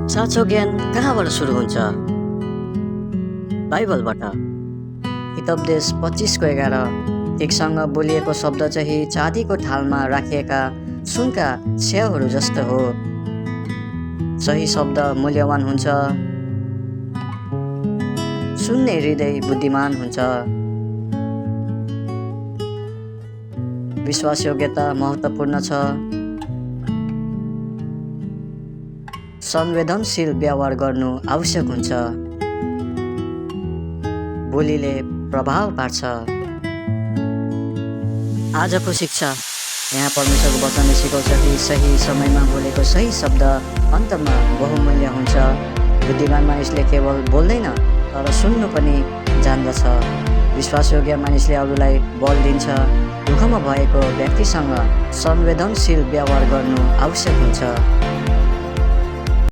साँचो ज्ञान कहाँबाट सुरु हुन्छ? बाइबलबाट। हितोपदेश 25:11 ठिकसँग बोलिएको शब्द चाहिँ चाँदीको थालमा राखिएका सुनका स्याउहरू जस्तो हो। सही शब्द मूल्यवान हुन्छ। सुन्ने हृदय बुद्धिमान हुन्छ। विश्वासयोग्यता महत्त्वपूर्ण छ। संवेदनशील व्यवहार गर्नु आवश्यक हुन्छ। बोलीले प्रभाव पार्छ। आजको शिक्षा यहाँ परमेश्वरको वचनले सिकाउँछ कि सही समयमा बोलेको सही शब्द अन्तमा बहुमूल्य हुन्छ। बुद्धिमान मानिसले केवल बोल्दैन तर सुन्नु पनि जान्दछ। विश्वासयोग्य मानिसले अरूलाई बल दिन्छ। दुःखमा भएको व्यक्तिसँग संवेदनशील व्यवहार गर्नु आवश्यक हुन्छ।